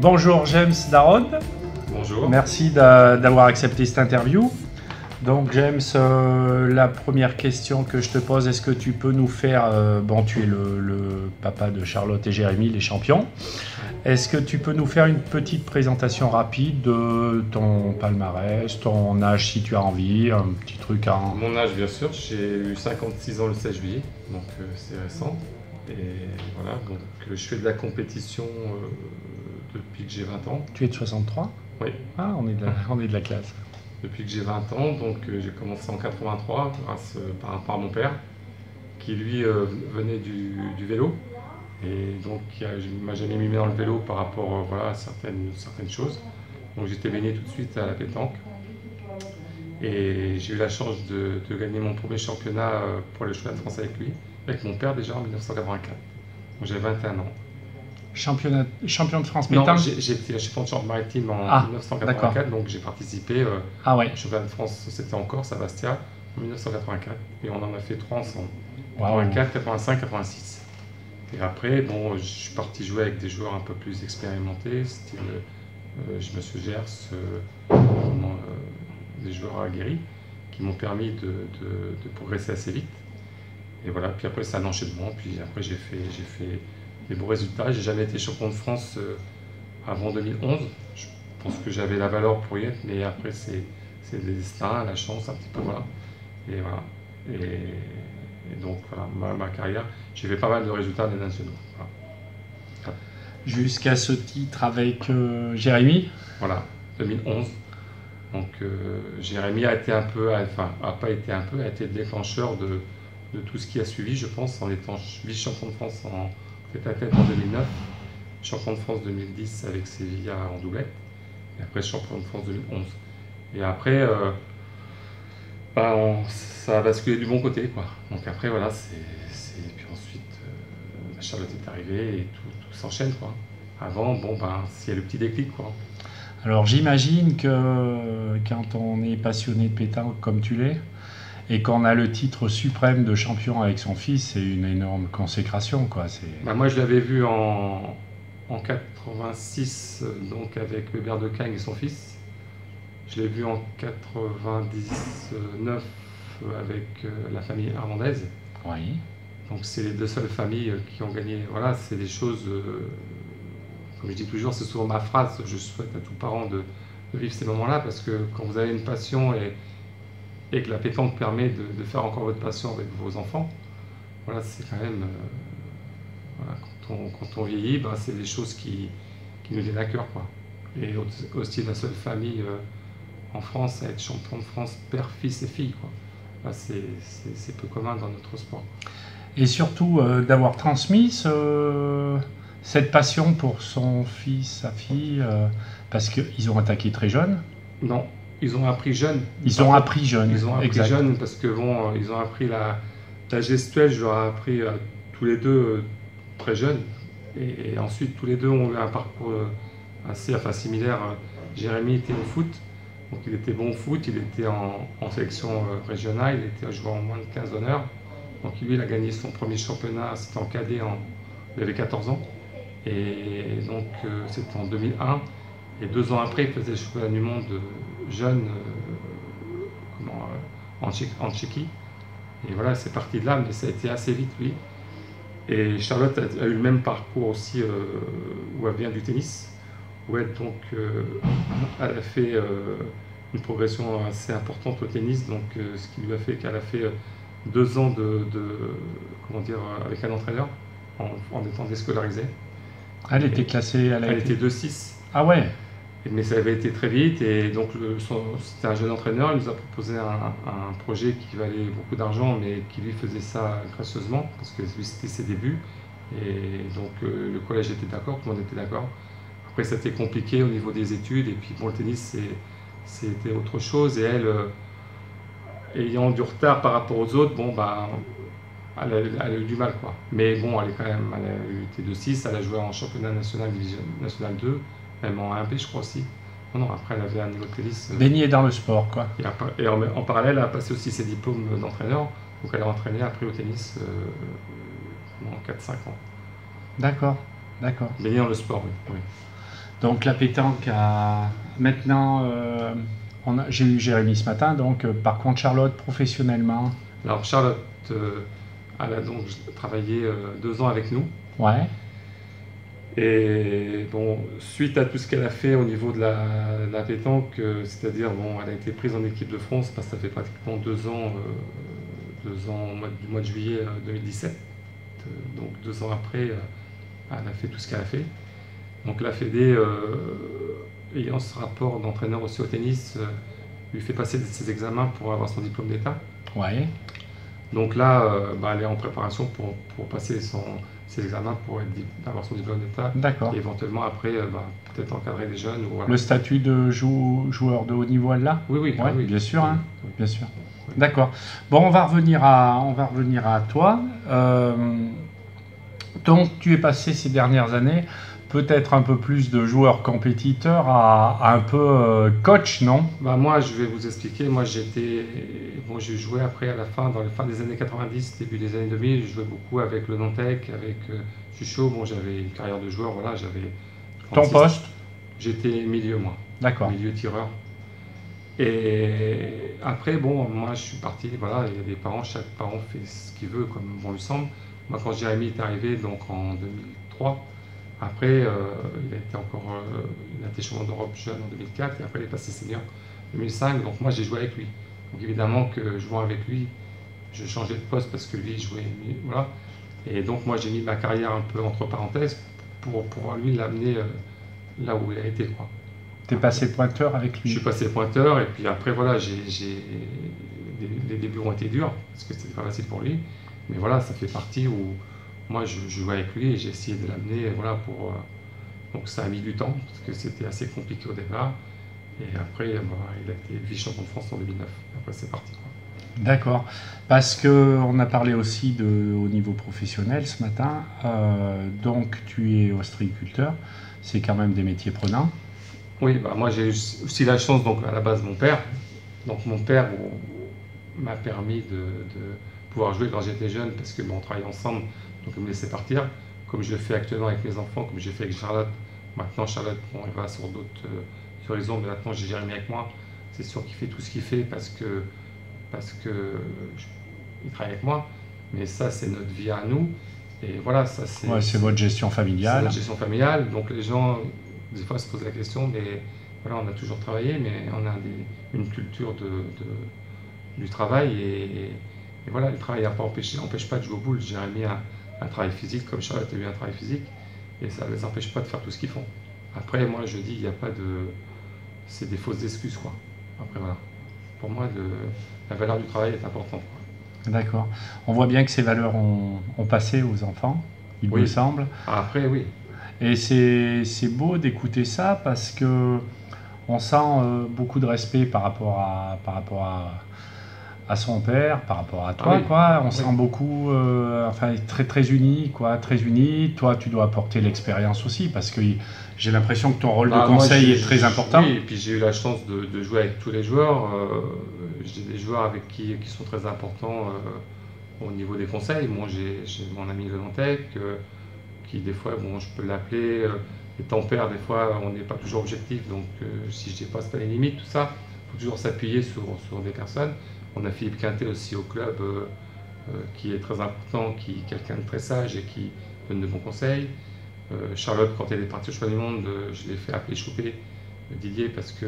Bonjour James Daron. Bonjour. Merci d'avoir accepté cette interview. Donc James, la première question que je te pose, est-ce que tu peux nous faire, tu es le papa de Charlotte et Jérémy, les champions. Est-ce que tu peux nous faire une petite présentation rapide de ton palmarès, ton âge si tu as envie, un petit truc à... Mon âge bien sûr, j'ai eu 56 ans le 16 juillet, donc c'est récent. Et voilà, donc je fais de la compétition depuis que j'ai 20 ans. Tu es de 63 ? Oui. Ah, on est de la classe. Depuis que j'ai 20 ans, donc j'ai commencé en 83 grâce par rapport à mon père, qui lui venait du vélo. Et donc il m'a jamais mis dans le vélo par rapport à certaines choses. Donc j'étais baigné tout de suite à la pétanque. Et j'ai eu la chance de gagner mon premier championnat pour le championnat de France avec mon père déjà en 1984. Donc j'avais 21 ans. Champion de France pétanque. pétanque. J'étais champion de Charente-Maritime en 1984, donc j'ai participé au championnat de France, c'était en Corse, à Bastia, en 1984. Et on en a fait 3 ensemble. 84, 85, 86. Et après, je suis parti jouer avec des joueurs un peu plus expérimentés, style je me suis Gers, des joueurs aguerris, qui m'ont permis de progresser assez vite. Et voilà, puis après c'est un enchaînement, puis après j'ai fait des beaux résultats. J'ai jamais été champion de France avant 2011. Je pense que j'avais la valeur pour y être, mais après c'est le destin, la chance, un petit peu, voilà. Et voilà. Et donc voilà, ma carrière, j'ai fait pas mal de résultats des nationaux. Voilà. Jusqu'à ce titre avec Jérémy. Voilà, 2011. Donc Jérémy a été a été le déclencheur de tout ce qui a suivi, je pense, en étant vice-champion de France en tête-à-tête en 2009, champion de France 2010 avec Sevilla en doublette, et après champion de France 2011. Et après, ça a basculé du bon côté, quoi. Donc après, voilà, puis ensuite, Charlotte est arrivée et tout s'enchaîne, quoi. Avant, s'il y a le petit déclic, quoi. Alors j'imagine que quand on est passionné de pétanque comme tu l'es, et qu'on a le titre suprême de champion avec son fils, c'est une énorme consécration, quoi. Moi je l'avais vu en 86, donc avec Hubert de Cagne et son fils. Je l'ai vu en 99 avec la famille Armandez. Oui. Donc c'est les deux seules familles qui ont gagné. Voilà, c'est des choses... comme je dis toujours, c'est souvent ma phrase, je souhaite à tout parent de vivre ces moments-là, parce que quand vous avez une passion et que la pétanque permet de faire encore votre passion avec vos enfants, voilà, c'est quand même... quand on vieillit, c'est des choses qui nous viennent à cœur, quoi. Et aussi la seule famille en France à être champion de France, père, fils et fille, quoi. C'est peu commun dans notre sport. Et surtout d'avoir transmis cette passion pour son fils, sa fille, parce qu'ils ont attaqué très jeunes. Non, ils ont appris jeunes. Ils ont appris jeunes. Ils ont appris jeunes parce que ils ont appris la gestuelle, je leur ai appris tous les deux très jeunes. Et ensuite, tous les deux ont eu un parcours assez similaire. Jérémy était au foot, donc il était bon au foot, il était en sélection régionale, il était joué en moins de 15 honneurs. Donc lui, il a gagné son premier championnat, c'était en cadet, il avait 14 ans. Et donc c'était en 2001. Et 2 ans après, il faisait le championnat du monde jeune en Tchéquie. Et voilà, c'est parti de là, mais ça a été assez vite, oui. Et Charlotte a eu le même parcours aussi, où elle vient du tennis, où elle a fait une progression assez importante au tennis, donc ce qui lui a fait qu'elle a fait 2 ans avec un entraîneur en étant déscolarisée. Elle était classée, elle était 2-6. Ah ouais. Mais ça avait été très vite, et donc c'était un jeune entraîneur, il nous a proposé un projet qui valait beaucoup d'argent, mais qui lui faisait ça gracieusement, parce que lui c'était ses débuts, et donc le collège était d'accord, tout le monde était d'accord. Après ça a été compliqué au niveau des études, et puis le tennis c'était autre chose, et elle, ayant du retard par rapport aux autres, elle a eu du mal, quoi. Mais bon, elle a eu été 2-6, elle a joué en championnat national, division nationale 2, même en 1B, je crois aussi. Non, après elle avait un niveau de tennis. Baignée dans le sport, quoi. Et en parallèle, elle a passé aussi ses diplômes d'entraîneur, donc elle a entraîné après au tennis pendant 4-5 ans. D'accord. Baignée dans le sport, oui. Donc la pétanque a maintenant, j'ai eu Jérémy ce matin, donc par contre Charlotte professionnellement. Alors Charlotte, elle a donc travaillé 2 ans avec nous. Ouais. Et bon, suite à tout ce qu'elle a fait au niveau de la pétanque, c'est-à-dire bon, elle a été prise en équipe de France parce que ça fait pratiquement 2 ans, du mois de juillet 2017. Donc 2 ans après, elle a fait tout ce qu'elle a fait. Donc la Fédé, ayant ce rapport d'entraîneur aussi au tennis, lui fait passer ses examens pour avoir son diplôme d'État. Ouais. Donc là, elle est en préparation pour passer ses examens pour avoir son diplôme d'État. D'accord. Et éventuellement après, peut-être encadrer des jeunes. Ou, voilà. Le statut de joueur de haut niveau, elle l'a ? Oui, Ouais, oui. Bien sûr, hein. Oui. Bien sûr. Oui. D'accord. Bon, on va revenir à toi. Donc, tu es passé ces dernières années peut-être un peu plus de joueur compétiteur à un peu coach, non ? Moi, je vais vous expliquer. Moi, j'ai joué après à la fin des années 90, début des années 2000. Je jouais beaucoup avec le Nantec, avec Chuchot. Bon, j'avais une carrière de joueur. Voilà, j'avais. Ton poste ? J'étais milieu, moi. D'accord. Milieu tireur. Et après, moi, je suis parti. Voilà, il y a des parents. Chaque parent fait ce qu'il veut, comme bon lui semble. Moi, quand Jérémy est arrivé, donc en 2003. Après, il a été champion d'Europe jeune en 2004 et après il est passé senior en 2005. Donc moi j'ai joué avec lui. Donc évidemment que jouant avec lui, je changeais de poste parce que lui jouait, voilà. Et donc moi j'ai mis ma carrière un peu entre parenthèses pour pouvoir lui l'amener là où il a été, quoi. T'es passé pointeur avec lui ? Je suis passé pointeur et puis après voilà, les débuts ont été durs parce que c'était pas facile pour lui. Mais voilà, ça fait partie où moi, je jouais avec lui et j'ai essayé de l'amener, voilà, donc ça a mis du temps, parce que c'était assez compliqué au départ. Et après, il a été vice-champion de France en 2009. Après, c'est parti, quoi. D'accord. Parce qu'on a parlé aussi au niveau professionnel ce matin. Donc, tu es ostréiculteur. C'est quand même des métiers prenants. Oui, moi, j'ai eu aussi la chance, donc à la base, mon père. Donc, mon père m'a permis de pouvoir jouer quand j'étais jeune, parce que on travaillait ensemble. Donc il me laissait partir, comme je le fais actuellement avec mes enfants, comme j'ai fait avec Charlotte. Maintenant Charlotte, elle va sur d'autres horizons, mais maintenant j'ai Jérémy avec moi. C'est sûr qu'il fait tout ce qu'il fait parce que il travaille avec moi. Mais ça, c'est notre vie à nous. Et voilà, ça c'est. Ouais, c'est votre gestion familiale. C'est notre gestion familiale. Donc les gens, des fois, se posent la question, mais voilà, on a toujours travaillé, mais on a une culture du travail et voilà, le travail n'empêche pas de jouer au boule. Jérémy un travail physique, comme Charlotte a eu un travail physique, et ça ne les empêche pas de faire tout ce qu'ils font. Après, moi, je dis, il n'y a pas de. C'est des fausses excuses, quoi. Après, voilà. Pour moi, la valeur du travail est importante, quoi. D'accord. On voit bien que ces valeurs ont passé aux enfants, il me semble. Après, oui. Et c'est beau d'écouter ça parce que on sent beaucoup de respect par rapport à son père, par rapport à toi, quoi. On sent beaucoup, très très unis, quoi, très unis. Toi, tu dois apporter l'expérience aussi, parce que j'ai l'impression que ton rôle de conseil est très important. Oui, et puis j'ai eu la chance de jouer avec tous les joueurs. J'ai des joueurs avec qui sont très importants au niveau des conseils. Moi, j'ai mon ami Le Nantec, qui des fois, je peux l'appeler. Étant père, des fois, on n'est pas toujours objectif, donc si je dépasse pas les limites, tout ça, il faut toujours s'appuyer sur des personnes. On a Philippe Quintet aussi au club, qui est très important, qui est quelqu'un de très sage et qui donne de bons conseils. Charlotte, quand elle est partie au championnat du monde, je l'ai fait appeler choper Didier parce que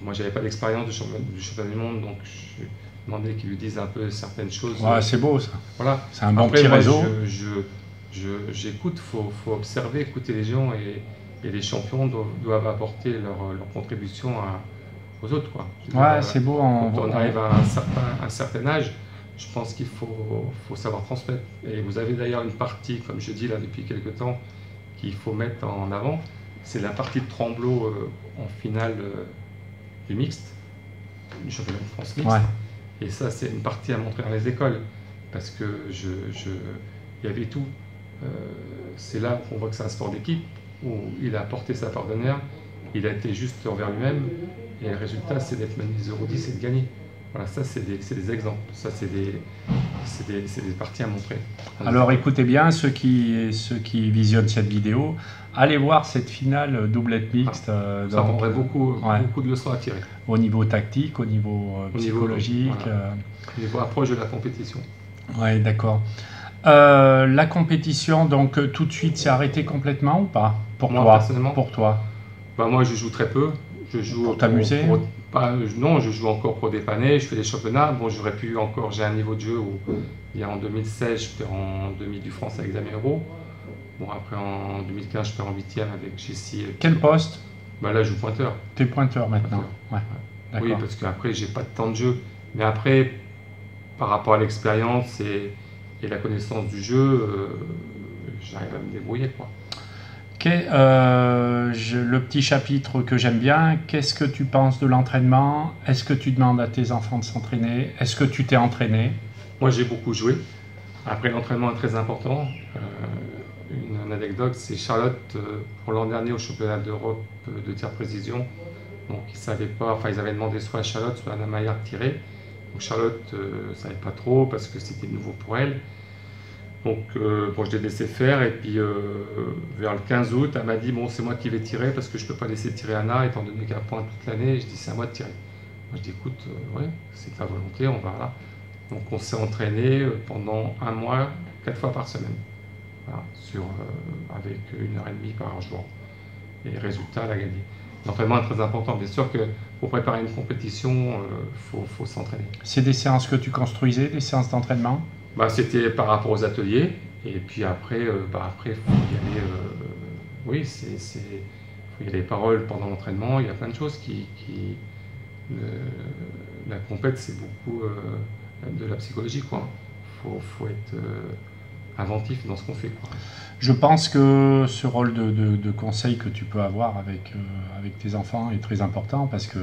moi, j'avais pas d'expérience du championnat du monde, donc je lui ai demandé qu'il lui dise un peu certaines choses. Ouais, c'est beau ça. Voilà. C'est un bon petit réseau. J'écoute, faut observer, écouter les gens et les champions doivent apporter leur contribution aux autres, quoi. C'est beau. Quand on arrive à un certain âge, je pense qu'il faut savoir transmettre. Et vous avez d'ailleurs une partie, comme je dis là depuis quelques temps, qu'il faut mettre en avant. C'est la partie de Tremblot en finale du mixte, du championnat de France mixte. Ouais. Et ça, c'est une partie à montrer dans les écoles, parce que il y avait tout. C'est là qu'on voit que c'est un sport d'équipe, où il a apporté sa part d'honneur, il a été juste envers lui-même, et le résultat, c'est d'être mené 0-10 et de gagner. Voilà, ça, c'est des exemples. Ça, c'est des parties à montrer. Alors écoutez bien, ceux qui visionnent cette vidéo, allez voir cette finale doublette mixte. Ça prendrait beaucoup de leçons à tirer. Au niveau tactique, au niveau psychologique. Au niveau approche de la compétition. Oui, d'accord. La compétition, donc tout de suite, c'est arrêté complètement ou pas pour moi, toi, personnellement, pour toi? Moi, je joue très peu. Je joue pour t'amuser? Non, je joue encore pour dépanner. Je fais des championnats. Bon, j'aurais pu encore. J'ai un niveau de jeu où il y a en 2016, je perds en demi du France avec Damien Euro. Bon, après en 2015, je perds en 8e avec Jessie. Quel poste? Là, je joue pointeur. Tu es pointeur maintenant. Ouais. Oui, parce qu'après, j'ai pas de temps de jeu. Mais après, par rapport à l'expérience et la connaissance du jeu, j'arrive à me débrouiller, quoi. Le petit chapitre que j'aime bien, qu'est-ce que tu penses de l'entraînement? Est-ce que tu demandes à tes enfants de s'entraîner? Est-ce que tu t'es entraîné? Moi, j'ai beaucoup joué. Après, l'entraînement est très important. Une anecdote, c'est Charlotte, pour l'an dernier au championnat d'Europe de tir précision. Donc, ils savaient pas, enfin, ils avaient demandé soit à Charlotte, soit à Anna Maillard de tirer. Donc, Charlotte ne savait pas trop parce que c'était nouveau pour elle. Donc, je l'ai laissé faire. Et puis, vers le 15 août, elle m'a dit bon, c'est moi qui vais tirer parce que je ne peux pas laisser tirer Anna étant donné qu'elle pointe toute l'année. Et je dis c'est à moi de tirer. Moi, je dis écoute, ouais, c'est ta volonté, on va là. Donc, on s'est entraîné pendant un mois, 4 fois par semaine. Voilà, avec 1h30 par jour. Et résultat, elle a gagné. L'entraînement est très important. Bien sûr que pour préparer une compétition, faut s'entraîner. C'est des séances que tu construisais, des séances d'entraînement? C'était par rapport aux ateliers. Et puis après, il faut y aller. Oui, faut y aller paroles pendant l'entraînement. Il y a plein de choses la compète, c'est beaucoup de la psychologie, quoi. Faut être inventif dans ce qu'on fait, quoi. Je pense que ce rôle de conseil que tu peux avoir avec tes enfants est très important parce que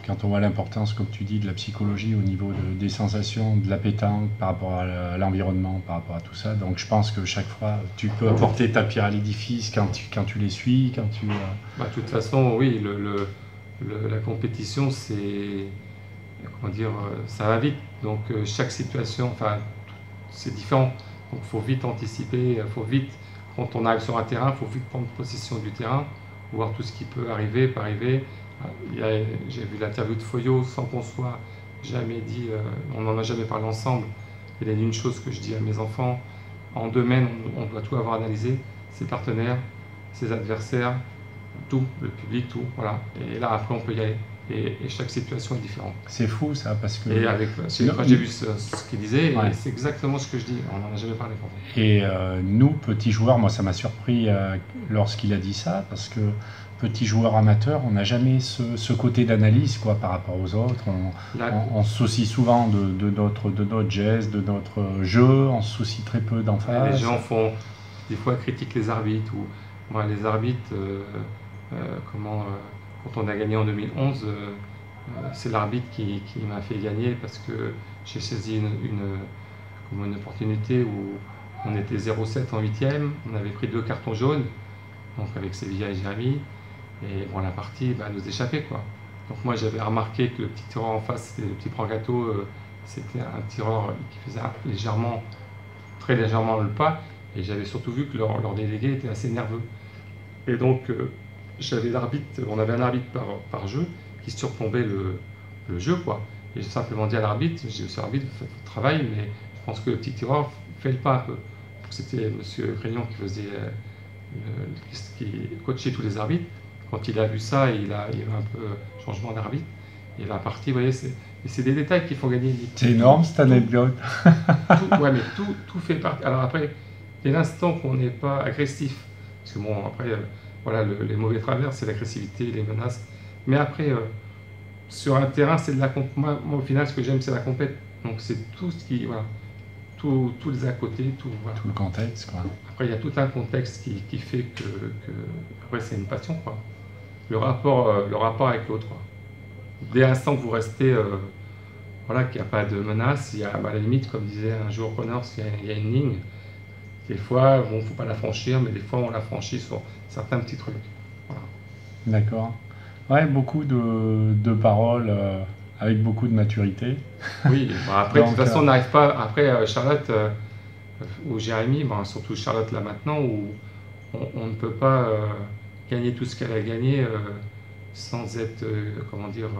quand on voit l'importance, comme tu dis, de la psychologie au niveau des sensations, de la pétanque par rapport à l'environnement, par rapport à tout ça, donc je pense que chaque fois tu peux apporter ta pierre à l'édifice quand tu les suis, quand tu... De toute façon, oui, la compétition, c'est... Comment dire, ça va vite, donc chaque situation, enfin, c'est différent. Donc il faut vite anticiper, quand on arrive sur un terrain, il faut vite prendre possession du terrain, voir tout ce qui peut arriver, pas arriver. J'ai vu l'interview de Foyot, sans qu'on soit jamais dit, on n'en a jamais parlé ensemble. Il a dit une chose que je dis à mes enfants, en domaine, on doit tout avoir analysé, ses partenaires, ses adversaires, tout, le public, tout, voilà. Et là, après, on peut y aller. Et chaque situation est différente. C'est fou ça, parce que... Et j'ai vu ce qu'il disait, et c'est exactement ce que je dis, on n'en a jamais parlé. Et nous, petits joueurs, moi ça m'a surpris lorsqu'il a dit ça, parce que petits joueurs amateurs, on n'a jamais ce côté d'analyse par rapport aux autres. On se soucie souvent de notre geste, de notre jeu, on se soucie très peu d'en face. Les gens des fois critiquent les arbitres, ou moi les arbitres, quand on a gagné en 2011, c'est l'arbitre qui m'a fait gagner parce que j'ai saisi une opportunité où on était 0-7 en 8e, on avait pris 2 cartons jaunes, donc avec Sevilla et Jérémy, et la partie nous échappait, quoi. Donc moi j'avais remarqué que le petit tireur en face, c'était le petit Prangato, c'était un tireur qui faisait très légèrement le pas, et j'avais surtout vu que leur délégué était assez nerveux. Et donc on avait un arbitre par jeu qui surplombait le jeu, quoi. Et j'ai simplement dit à l'arbitre, j'ai dit monsieur l'arbitre, vous faites votre travail, mais je pense que le petit tireur fait le pas un peu. C'était monsieur Crignon qui coachait tous les arbitres. Quand il a vu ça, il y a eu un peu changement d'arbitre. Et la partie, vous voyez, c'est des détails qu'il faut gagner. C'est énorme cette anecdote. Ouais, mais tout fait partie. Alors après, dès l'instant qu'on n'est pas agressif, parce que bon, après, les mauvais travers, c'est l'agressivité, les menaces. Mais après, sur un terrain, c'est de la compète. Moi, au final, ce que j'aime, c'est la compète. Donc c'est tout ce qui, tous les à côté, tout le contexte, quoi. Après, il y a tout un contexte qui fait que après, c'est une passion, quoi. Le rapport avec l'autre, quoi. Dès l'instant que vous restez, qu'il n'y a pas de menace, il y a, à la limite, comme disait un jour Connors, il y a une ligne. Des fois, il ne faut pas la franchir, mais des fois, on la franchit sur certains petits trucs. Voilà. D'accord. Ouais, beaucoup de paroles avec beaucoup de maturité. Oui, après, Donc, de toute façon, on n'arrive pas. Après, Charlotte ou Jérémy, surtout Charlotte là maintenant, où on ne peut pas gagner tout ce qu'elle a gagné sans être, comment dire,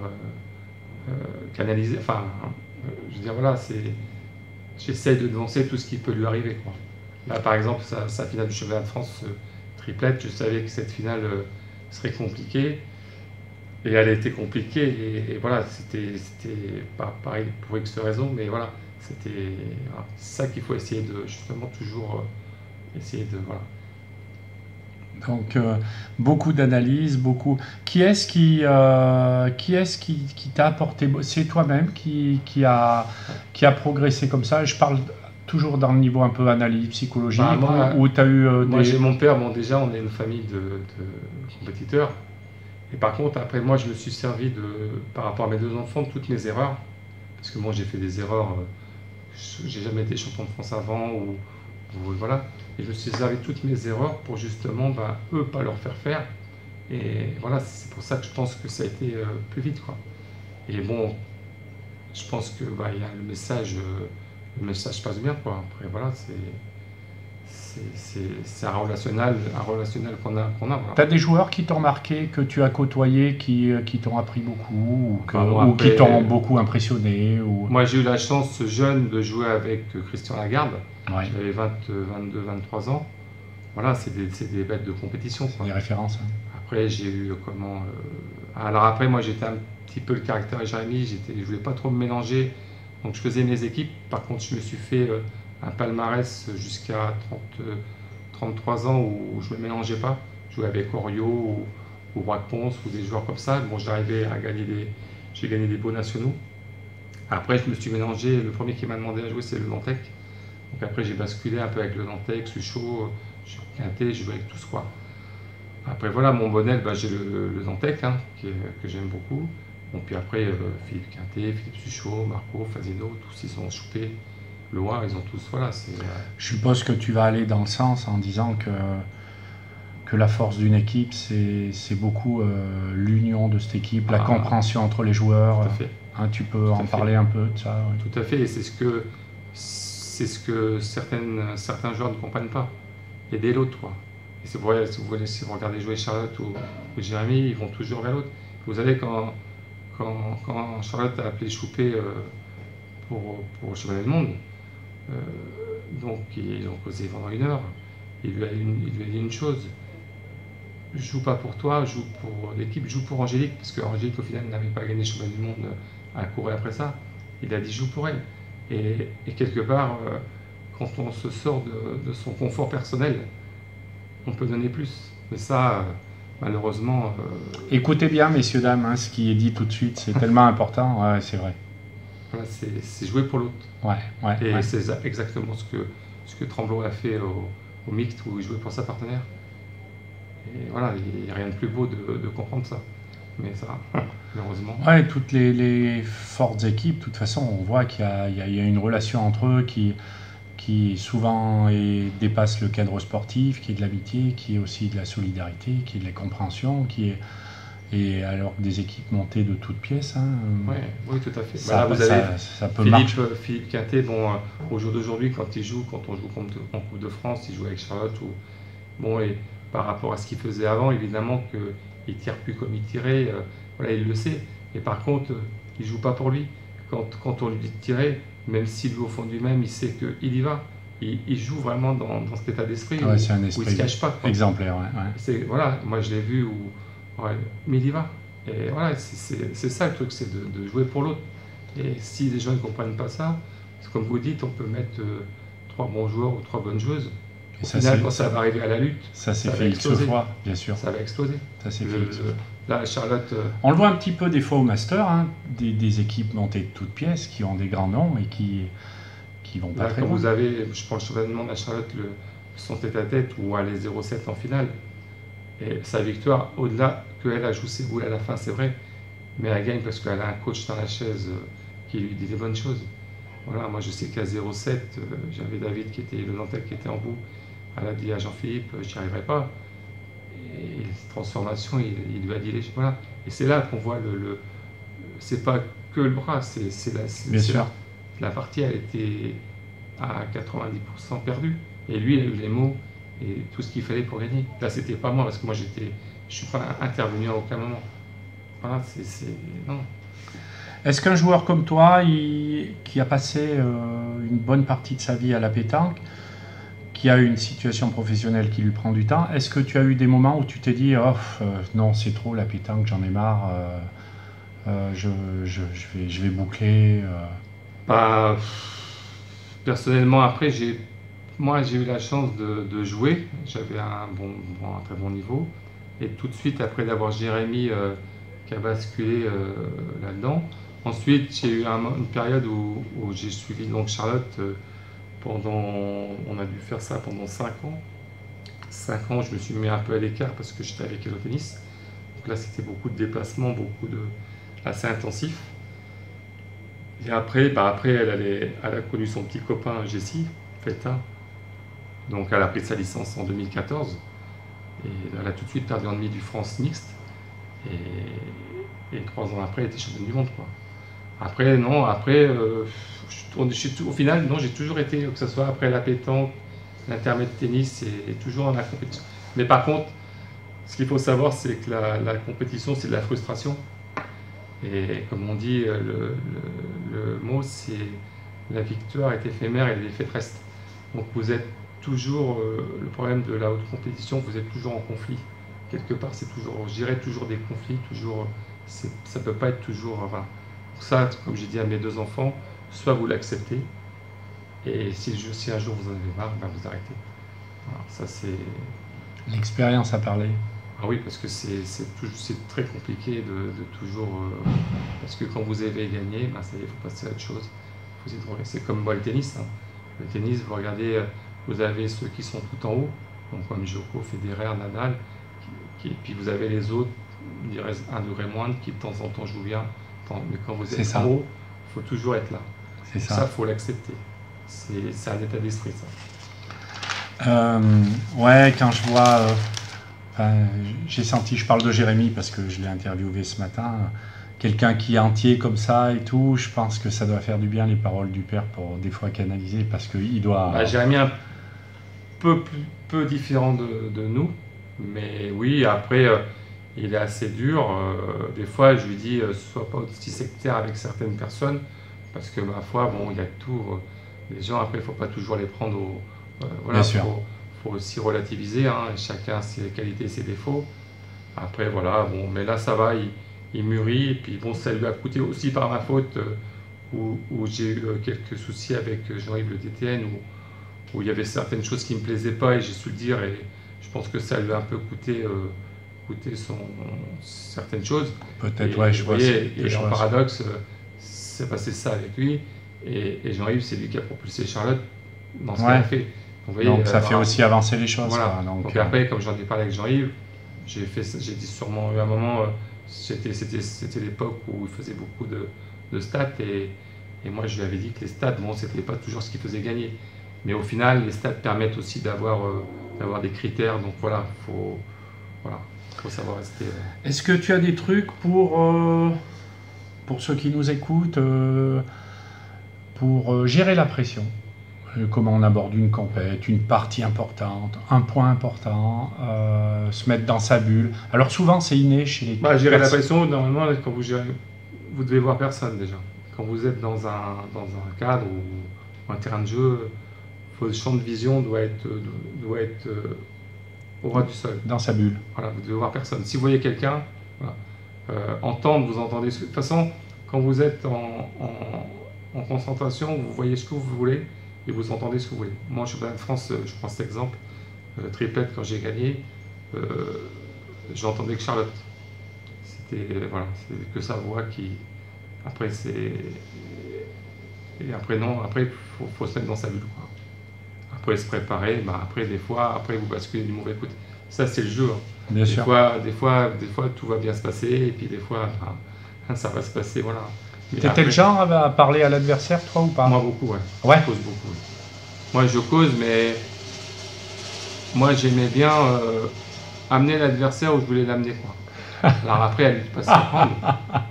canalisé. Enfin, je veux dire, voilà, j'essaie de devancer tout ce qui peut lui arriver, quoi. Là, par exemple, sa finale du championnat de France triplette, je savais que cette finale serait compliquée. Et elle a été compliquée, et voilà, c'était pas pareil pour X raisons, mais voilà, voilà, ça qu'il faut essayer de, justement, toujours essayer de, voilà. Donc, beaucoup d'analyses, beaucoup. Qui est-ce qui t'a apporté? C'est toi-même qui a progressé comme ça. Je parle toujours d'un niveau un peu analyse psychologique, où tu as eu moi, j'ai mon père, bon, déjà, on est une famille de compétiteurs. Et par contre, après, moi, je me suis servi par rapport à mes 2 enfants, de toutes mes erreurs. Parce que moi, j'ai fait des erreurs. J'ai jamais été champion de France avant, ou voilà. Et je me suis servi de toutes mes erreurs pour justement, eux, pas leur faire faire. Et voilà, c'est pour ça que je pense que ça a été plus vite, quoi. Et bon, je pense que il y a le message passe bien, quoi. Après, voilà, c'est un relationnel qu'on a. Voilà. Tu as des joueurs qui t'ont marqué, que tu as côtoyé, qui t'ont appris beaucoup, ou qui t'ont beaucoup impressionné Moi, j'ai eu la chance, jeune, de jouer avec Christian Lagarde. Ouais. J'avais 22, 23 ans. Voilà, c'est des bêtes de compétition, quoi. Des références. Hein. Après, j'ai eu alors après, moi, j'étais un petit peu le caractère de Jérémy. Je voulais pas trop me mélanger. Donc, je faisais mes équipes. Par contre, je me suis fait un palmarès jusqu'à 33 ans où je ne me mélangeais pas. Je jouais avec Oriot ou Roi de Ponce ou des joueurs comme ça. Bon, j'arrivais à gagner j'ai gagné des beaux nationaux. Après, je me suis mélangé. Le premier qui m'a demandé à jouer, c'est le Dantec. Donc après, j'ai basculé un peu avec le Dantec, Suchot, Quintet, je jouais avec tous, quoi. Après, voilà, mon modèle, j'ai le Dantec, hein, que j'aime beaucoup. Bon, puis après, Philippe Quintet, Philippe Suchot, Marco, Fazino, tous ils sont choupés. Loire, ils ont tous, voilà. Je suppose que tu vas aller dans le sens en disant que la force d'une équipe, c'est beaucoup l'union de cette équipe, la compréhension entre les joueurs. Tout à fait. Hein, tu peux en parler un peu de ça? Oui. Tout à fait, et c'est ce que certains joueurs ne comprennent pas. Aider l'autre, quoi. Et c'est vrai, si vous regardez jouer Charlotte ou Jérémy, ils vont toujours vers l'autre. Vous savez, quand Charlotte a appelé Choupé pour le championnat du monde, donc ils ont causé pendant 1 heure, il lui a dit une chose: je joue pas pour toi, je joue pour l'équipe, je joue pour Angélique, parce qu'Angélique au final n'avait pas gagné le championnat du monde à courir après ça. Il a dit je joue pour elle. Et quelque part, quand on se sort de son confort personnel, on peut donner plus. Mais ça, malheureusement... Écoutez bien, messieurs, dames, hein, ce qui est dit tout de suite, c'est tellement important, ouais, c'est vrai. Voilà, c'est jouer pour l'autre. Ouais, c'est exactement ce que Tremblot a fait au mixte, où il jouait pour sa partenaire. Et voilà, il n'y a rien de plus beau de comprendre ça. Mais ça, malheureusement... Ouais, toutes les fortes équipes, de toute façon, on voit qu'il y a une relation entre eux qui souvent dépasse le cadre sportif, qui est de l'amitié, qui est aussi de la solidarité, qui est de la compréhension, et alors que des équipes montées de toutes pièces. Hein, oui, tout à fait. Ça, vous avez ça peut marcher. Philippe Quintet, bon, au jour d'aujourd'hui, quand on joue en Coupe de France, il joue avec Charlotte. Et par rapport à ce qu'il faisait avant, évidemment qu'il ne tire plus comme il tirait, voilà, il le sait. Et par contre, il ne joue pas pour lui. Quand on lui dit de tirer, même si lui au fond de lui-même, il sait qu'il y va, il joue vraiment dans cet état d'esprit où il ne se cache pas, quoi. Exemplaire. Ouais. Voilà, moi je l'ai vu mais il y va. Et voilà, c'est ça le truc, c'est de jouer pour l'autre. Et si les gens ne comprennent pas ça, comme vous dites, on peut mettre 3 bons joueurs ou 3 bonnes joueuses. Au final, quand ça va arriver à la lutte, ça s'est fait X fois, bien sûr. Ça va exploser. Ça s'est fait X fois. Là, Charlotte... On le voit un petit peu des fois au Master, hein, des équipes montées de toutes pièces qui ont des grands noms et qui vont pas très loin. Vous avez, je prends le championnat du monde à Charlotte, son tête-à-tête où elle est 0-7 en finale. Et sa victoire, au-delà qu'elle a joué ses boules à la fin, c'est vrai, mais elle gagne parce qu'elle a un coach dans la chaise qui lui dit des bonnes choses. Voilà, moi je sais qu'à 0-7, j'avais David qui était le Nantel qui était en bout. Elle a dit à Jean-Philippe, je n'y arriverai pas. Et cette transformation, il lui a dit voilà. Et c'est là qu'on voit c'est pas que le bras, Bien sûr. la partie, elle était à 90% perdue. Et lui, il a eu les mots et tout ce qu'il fallait pour gagner. Là, c'était pas moi, parce que moi, je suis pas intervenu à aucun moment. Voilà, non. Est-ce qu'un joueur comme toi, qui a passé une bonne partie de sa vie à la pétanque, qui a une situation professionnelle qui lui prend du temps, est-ce que tu as eu des moments où tu t'es dit oh, non, c'est trop la pétanque, j'en ai marre, je vais boucler Bah, personnellement, après, moi, j'ai eu la chance de jouer. J'avais un très bon niveau. Et tout de suite, après d'avoir Jérémy qui a basculé là-dedans. Ensuite, j'ai eu une période où j'ai suivi donc Charlotte on a dû faire ça pendant 5 ans. 5 ans, je me suis mis un peu à l'écart parce que j'étais avec elle au tennis. Donc là, c'était beaucoup de déplacements, assez intensif. Et après, elle a connu son petit copain Jessie, Feta. Donc elle a pris sa licence en 2014. Et elle a tout de suite perdu en demi du France mixte. Et 3 ans après, elle était championne du monde, quoi. Après, non, au final, non, j'ai toujours été, que ce soit après la pétanque, l'intermède tennis, et toujours dans la compétition. Mais par contre, ce qu'il faut savoir, c'est que la compétition, c'est de la frustration. Et comme on dit, le mot, c'est la victoire est éphémère et les défaites restent. Donc vous êtes toujours, le problème de la haute compétition, vous êtes toujours en conflit. Quelque part, c'est toujours, je dirais, toujours des conflits, toujours, ça ne peut pas être toujours. Enfin, pour ça, comme j'ai dit à mes 2 enfants, soit vous l'acceptez, et si un jour vous en avez marre, ben vous arrêtez. Voilà, ça c'est. L'expérience a parlé. Ah oui, parce que c'est très compliqué de toujours. Parce que quand vous avez gagné, ben ça y est, il faut passer à autre chose. C'est comme le tennis. Hein. Le tennis, vous regardez, vous avez ceux qui sont tout en haut, donc comme Djoko, Federer, Nadal, et puis vous avez les autres, je dirais 1 degré moindre, qui de temps en temps jouent bien. Mais quand vous êtes en haut, il faut toujours être là. C'est ça. Ça, il faut l'accepter. C'est un état d'esprit, ça. Ouais, quand je vois. J'ai senti, je parle de Jérémy parce que je l'ai interviewé ce matin, quelqu'un qui est entier comme ça et tout, je pense que ça doit faire du bien les paroles du père pour des fois canaliser parce qu'il doit. Jérémy est un peu différent de nous, mais oui, après. Il est assez dur. Des fois, je lui dis, sois pas aussi sectaire avec certaines personnes, parce que ma foi, bon, il y a tout. Les gens, après, il ne faut pas toujours les prendre au. Voilà, il faut aussi relativiser. Hein, chacun ses qualités et ses défauts. Après, voilà, bon, mais là, ça va, il mûrit. Et puis, bon, ça lui a coûté aussi par ma faute, où j'ai eu quelques soucis avec Jean-Yves le DTN, où il y avait certaines choses qui ne me plaisaient pas, et j'ai su le dire, et je pense que ça lui a un peu coûté. Certaines choses. Peut-être, ouais, je vois. Et en paradoxe, c'est passé ça avec lui. Et Jean-Yves, c'est lui qui a propulsé Charlotte dans ce qu'il a fait. Donc ça fait aussi avancer les choses. Voilà. Donc après, comme j'en ai parlé avec Jean-Yves, j'ai dit sûrement à un moment, c'était l'époque où il faisait beaucoup de stats. Et moi, je lui avais dit que les stats, bon, c'était pas toujours ce qui faisait gagner. Mais au final, les stats permettent aussi d'avoir des critères. Donc voilà, faut savoir rester. Est-ce que tu as des trucs pour ceux qui nous écoutent, pour gérer la pression? Comment on aborde une compète, une partie importante, un point important, se mettre dans sa bulle. Alors souvent c'est inné chez les. Gérer la pression, normalement, quand vous gérez, vous devez voir personne déjà. Quand vous êtes dans un cadre ou un terrain de jeu, votre champ de vision doit être au ras du sol. Dans sa bulle. Voilà, vous devez voir personne. Si vous voyez quelqu'un, voilà, entendre, vous entendez. De toute façon, quand vous êtes en concentration, vous voyez ce que vous voulez et vous entendez ce que vous voulez. Moi, je suis championnat de France, je prends cet exemple, triplette quand j'ai gagné, j'entendais que Charlotte. C'était que sa voix qui. Après, c'est. Et après, non, après, il faut se mettre dans sa bulle, quoi. Après se préparer, après des fois, vous basculez du mauvais côté. Ça c'est le jeu. Hein. Bien sûr. Des fois tout va bien se passer et puis des fois ça va se passer, voilà. T'étais le genre à parler à l'adversaire, toi, ou pas? Moi beaucoup, ouais. Ouais. Je cause beaucoup. Ouais. Moi je cause, mais moi j'aimais bien amener l'adversaire où je voulais l'amener, quoi. Alors après, elle ne peut pas s'y prendre.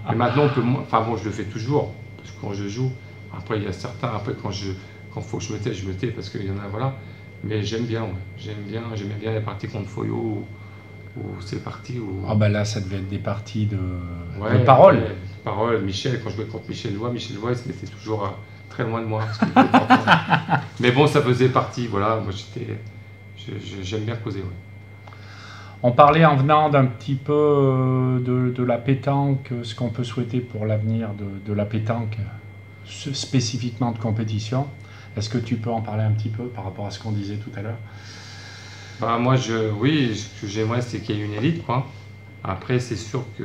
Mais maintenant, enfin bon, je le fais toujours, parce que quand je joue, après il y a certains, après quand faut que je me tais, parce qu'il y en a, voilà. Mais j'aime bien, ouais. J'aimais bien les parties contre Foyo, où c'est parti où... Ah bah là, ça devait être des parties de parole. parole. Parole, Michel, quand je jouais contre Michel Lois, il se mettait toujours très loin de moi. Mais bon, ça faisait partie, voilà. Moi, j'aime bien causer, ouais. On parlait en venant d'un petit peu de la pétanque, ce qu'on peut souhaiter pour l'avenir de la pétanque, spécifiquement de compétition. Est-ce que tu peux en parler un petit peu par rapport à ce qu'on disait tout à l'heure? Bah, moi, oui, ce que j'aimerais, c'est qu'il y ait une élite, quoi. Après, c'est sûr que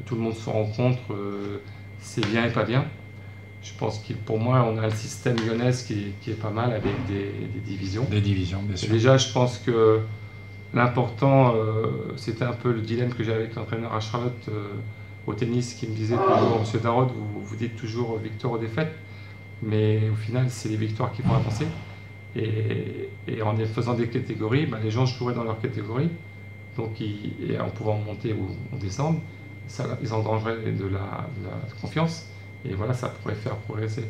tout le monde se rencontre, c'est bien et pas bien. Je pense que pour moi, on a le système lyonnais qui est pas mal avec des divisions. Des divisions, bien sûr. Et déjà, je pense que l'important, c'était un peu le dilemme que j'avais avec l'entraîneur à Charlotte au tennis qui me disait toujours, Monsieur Darod, vous dites toujours victoire ou défaite, mais au final, c'est les victoires qui vont avancer. Et en faisant des catégories, bah, les gens joueraient dans leur catégorie. Donc, et en pouvant monter ou descendre, ils engrangeraient de la confiance. Et voilà, ça pourrait faire progresser.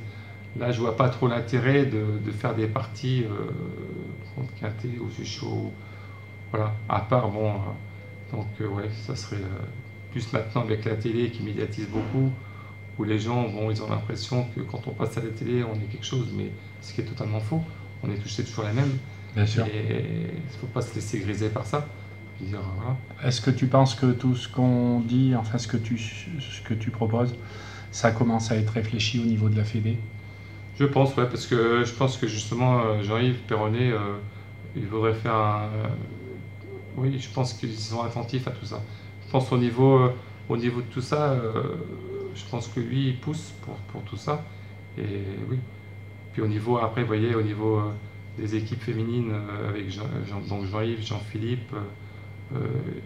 Là, je vois pas trop l'intérêt de faire des parties contre Quintet ou Suchot. Voilà, à part, bon. Donc, ouais, ça serait plus maintenant avec la télé qui médiatise beaucoup, où les gens, bon, ils ont l'impression que quand on passe à la télé, on est quelque chose, mais ce qui est totalement faux. On est tous toujours les mêmes. Bien sûr. Et il ne faut pas se laisser griser par ça. Voilà. Est-ce que tu penses que tout ce qu'on dit, enfin ce que tu proposes, ça commence à être réfléchi au niveau de la Fédé? Je pense, ouais, parce que je pense que justement Jean-Yves Perronnet, il voudrait faire oui, je pense qu'ils sont attentifs à tout ça. Je pense au niveau de tout ça, je pense que lui, il pousse pour tout ça. Et oui. Puis au niveau, après, vous voyez, au niveau des équipes féminines, avec donc Jean-Yves, Jean-Philippe,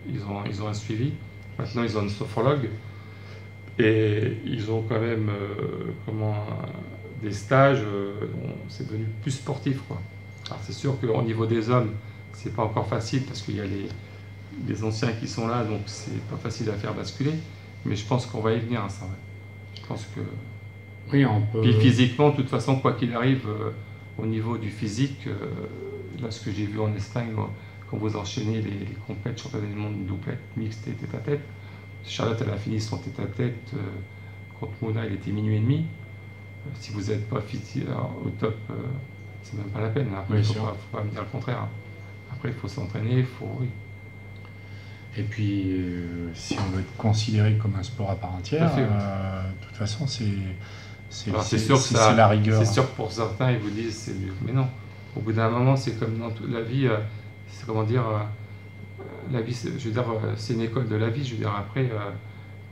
ils ont un suivi. Maintenant, ils ont un sophrologue. Et ils ont quand même des stages, c'est devenu plus sportif, quoi. Alors c'est sûr qu'au niveau des hommes, c'est pas encore facile parce qu'il y a les anciens qui sont là, donc c'est pas facile à faire basculer. Mais je pense qu'on va y venir à ça. Ouais. Je pense que... Oui, on peut... Puis physiquement, de toute façon, quoi qu'il arrive, au niveau du physique, là ce que j'ai vu en Espagne, quand vous enchaînez les compètes championnats du monde doublette, mixte et tête-à-tête, Charlotte, elle a fini son tête-à-tête contre Mouna, il était minuit et demi. Si vous n'êtes pas au top, c'est même pas la peine. Après, il ne faut pas me dire le contraire. Après, il faut s'entraîner, oui. Et puis, si on veut être considéré comme un sport à part entière, de toute façon, c'est la rigueur. C'est sûr que pour certains, ils vous disent, mais non. Au bout d'un moment, c'est comme dans toute la vie, c'est comment dire... la vie, je veux dire, c'est une école de la vie. Je veux dire, après,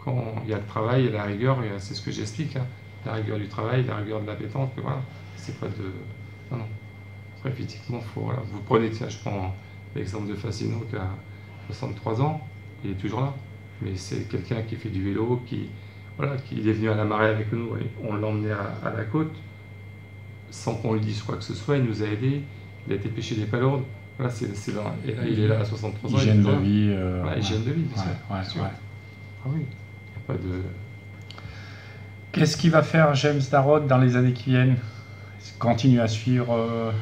quand il y a le travail et la rigueur, c'est ce que j'explique, hein, la rigueur du travail, la rigueur de la pétanque, voilà, c'est pas de... Non, non. Après, physiquement, voilà. Vous prenez, tiens, je prends l'exemple de Facino qui a 63 ans, il est toujours là. Mais c'est quelqu'un qui fait du vélo, qui est venu à la marée avec nous, et on l'a emmené à la côte, sans qu'on lui dise quoi que ce soit, il nous a aidés, il a été pêcher des palourdes. Là, et là, il est là à 63 ans. Hygiène de vie. Hygiène de vie, bien sûr. Ouais. Ah oui, il n'y a pas de... Qu'est-ce qu'il va faire James Darod dans les années qui viennent? Continue à suivre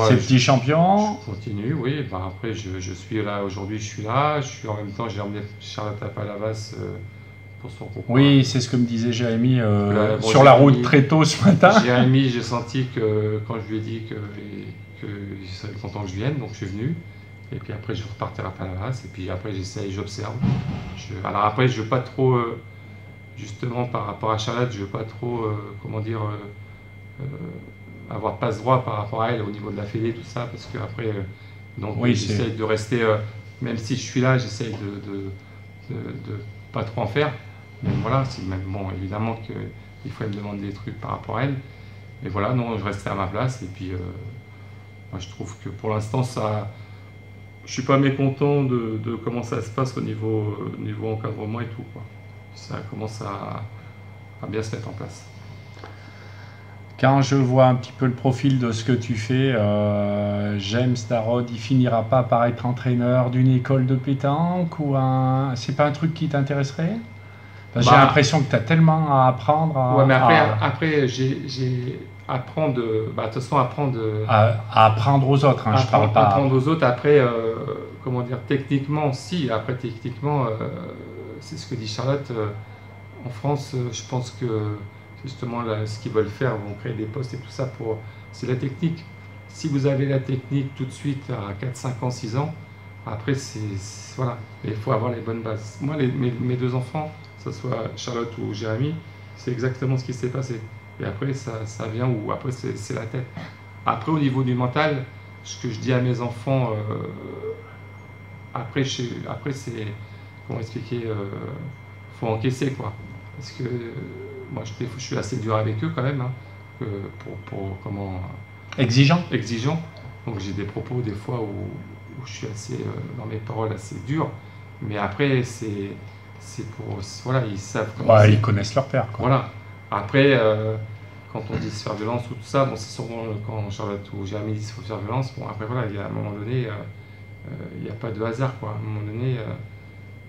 ces petits champions? Je continue, oui. Après, je suis là, aujourd'hui, je suis là. En même temps, j'ai emmené Charlotte à Palavas pour son concours. Oui, c'est ce que me disait Jérémy sur la route très tôt ce matin. Jérémy, j'ai senti que quand je lui ai dit qu'il serait content que je vienne, donc je suis venu. Et puis après, je repartais à Palavas. Et puis après, j'essaye, j'observe. Alors après, je ne veux pas trop, justement, par rapport à Charlotte, je ne veux pas trop, avoir passe-droit par rapport à elle au niveau de la fédé, tout ça, parce qu'après, oui, j'essaye de rester, même si je suis là, j'essaye de pas trop en faire. Mais voilà, bon, évidemment qu'il faut me demander des trucs par rapport à elle. Mais voilà, non, je restais à ma place. Et puis, moi, je trouve que pour l'instant, je suis pas mécontent de comment ça se passe au niveau encadrement et tout, quoi. Ça commence à bien se mettre en place. Quand je vois un petit peu le profil de ce que tu fais, James Darod, il finira pas par être entraîneur d'une école de pétanque ou un... C'est pas un truc qui t'intéresserait? J'ai l'impression que tu as tellement à apprendre Ouais, mais après apprendre, de toute façon, à apprendre aux autres, hein, je parle pas. Apprendre aux autres, après, comment dire, techniquement, si, après, techniquement, c'est ce que dit Charlotte, en France, je pense que justement, là, ce qu'ils veulent faire, vont créer des postes et tout ça c'est la technique. Si vous avez la technique tout de suite à 4, 5 ans, 6 ans, après, voilà, il faut avoir les bonnes bases. Moi, mes deux enfants, que ce soit Charlotte ou Jérémy, c'est exactement ce qui s'est passé. Et après, ça vient où après, c'est la tête. Après, au niveau du mental, ce que je dis à mes enfants, après c'est, comment expliquer, faut encaisser, quoi. Parce que moi, je suis assez dur avec eux quand même, hein, comment... Exigeant. Donc j'ai des propos des fois où je suis assez, dans mes paroles, assez dur. Mais après, c'est pour... Voilà, ils savent comment ouais, ils connaissent leur père, quoi. Voilà. Après, quand on dit se faire violence ou tout ça, bon, c'est souvent quand Charlotte ou Jérémy disent qu'il faut faire violence. Bon, après, voilà, il y a un moment donné, il n'y a pas de hasard, quoi. À un moment donné...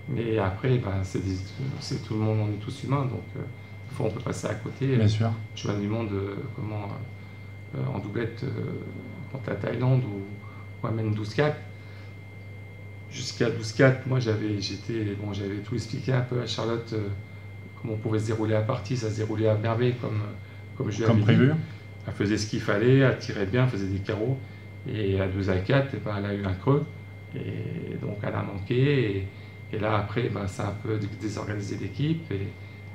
mais après, tout le monde, on est tous humains, donc des fois on peut passer à côté. Bien sûr. Je vois du monde en doublette contre la Thaïlande où on mène 12-4. Jusqu'à 12-4, moi j'avais tout expliqué un peu à Charlotte comment on pouvait se dérouler la partie. Ça se déroulait à merveille comme je l'avais prévu. Dit. Elle faisait ce qu'il fallait, elle tirait bien, elle faisait des carreaux. Et à 2-4, elle a eu un creux. Et donc elle a manqué. Et là, après, ça a un peu désorganisé l'équipe.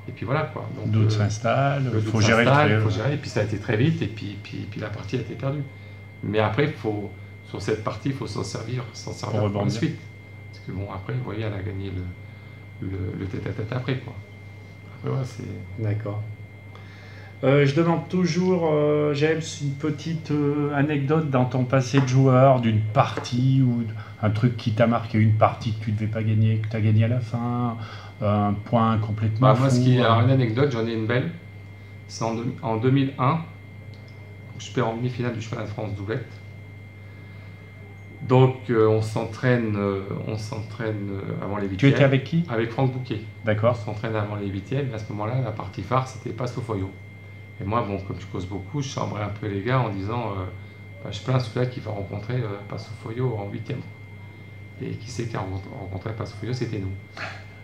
Et puis voilà, quoi. D'autres s'installent, il faut gérer. Et puis ça a été très vite, et puis la partie a été perdue. Mais après, sur cette partie, il faut s'en servir pour la suite. Parce que bon, après, vous voyez, elle a gagné le tête-à-tête après, quoi. Après, voilà, c'est... D'accord. Je demande toujours, James, une petite anecdote dans ton passé de joueur, d'une partie ou un truc qui t'a marqué, une partie que tu ne devais pas gagner, que tu as gagné à la fin, un point complètement fou. Moi, une anecdote, j'en ai une belle. C'est en 2001, je perds en demi-finale du championnat de France doublette. Donc on s'entraîne avant les huitièmes. Tu étais avec qui? Avec Franck Bouquet. D'accord. On s'entraîne avant les huitièmes, et à ce moment-là, la partie phare, c'était Passofoyo. Et moi, bon, comme je cause beaucoup, je chambrais un peu les gars en disant je plains celui-là qui va rencontrer Passofoyo en huitième. Et qui c'est qui a rencontré Passofoyo? C'était nous.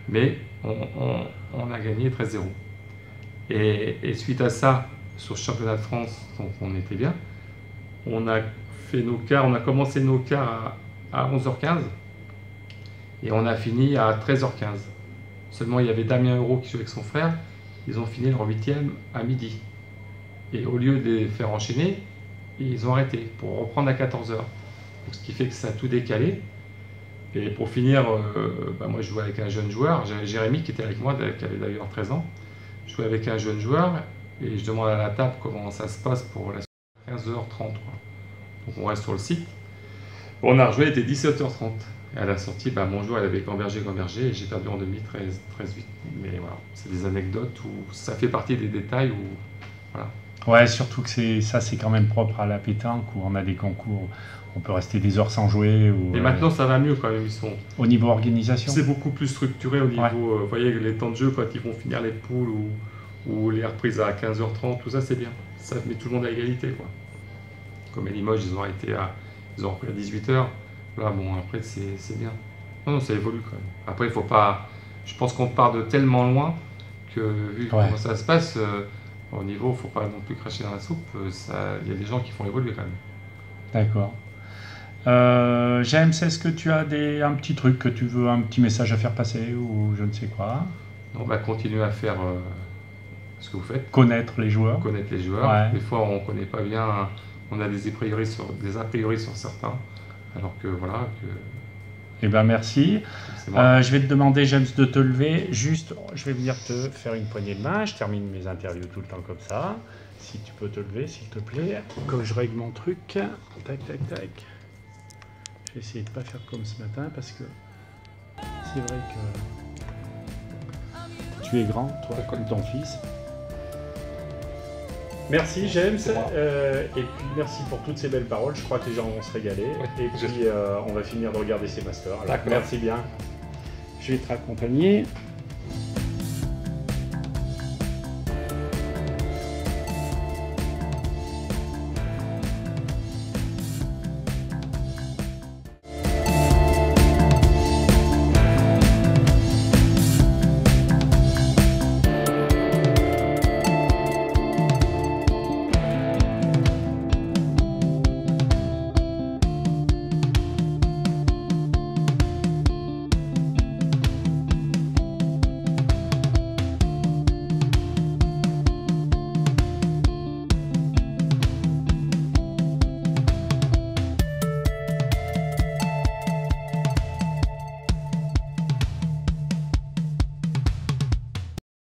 Mais on a gagné 13-0. Et suite à ça, sur le championnat de France, donc on était bien, on a fait nos quarts, on a commencé nos quarts à 11h15 et on a fini à 13h15. Seulement, il y avait Damien Euro qui jouait avec son frère, ils ont fini leur huitième à midi. Et au lieu de les faire enchaîner, ils ont arrêté pour reprendre à 14h. Donc, ce qui fait que ça a tout décalé. Et pour finir, moi je jouais avec un jeune joueur, Jérémy qui était avec moi, qui avait d'ailleurs 13 ans. Je jouais avec un jeune joueur et je demande à la table comment ça se passe pour la 15h30. Donc on reste sur le site. On a rejoué, il était 17h30. Et à la sortie, mon joueur il avait gambergé et j'ai perdu en demi 13-8. Mais voilà, c'est des anecdotes où ça fait partie des détails où voilà. Ouais, surtout que c'est quand même propre à la pétanque où on a des concours. On peut rester des heures sans jouer. Et maintenant, ça va mieux quand même. Au niveau organisation, c'est beaucoup plus structuré au niveau. Vous voyez, les temps de jeu, quand ils vont finir les poules ou les reprises à 15h30, tout ça, c'est bien. Ça met tout le monde à égalité, quoi. Comme à Limoges, ils ont repris à 18h. Là, bon, après, c'est bien. Non, ça évolue quand même. Après, il faut pas. Je pense qu'on part de tellement loin que, vu comment ça se passe, au niveau, il ne faut pas non plus cracher dans la soupe. Il y a des gens qui font évoluer quand même. D'accord. James, est-ce que tu as un petit truc que tu veux, un petit message à faire passer ou je ne sais quoi? On va continuer à faire ce que vous faites. Connaître les joueurs. Ouais. Des fois, on ne connaît pas bien, on a des a priori sur certains, alors que voilà. Eh bien, merci. Je vais te demander, James, de te lever. Juste, je vais venir te faire une poignée de main. Je termine mes interviews tout le temps comme ça. Si tu peux te lever, s'il te plaît, que je règle mon truc. Tac, tac, tac. Je vais essayer de ne pas faire comme ce matin parce que c'est vrai que tu es grand, toi, comme ton fils. Merci James, C'est moi. et puis merci pour toutes ces belles paroles, je crois que les gens vont se régaler, Ouais, et puis on va finir de regarder ces masters. Alors, D'accord. merci bien. Je vais te raccompagner.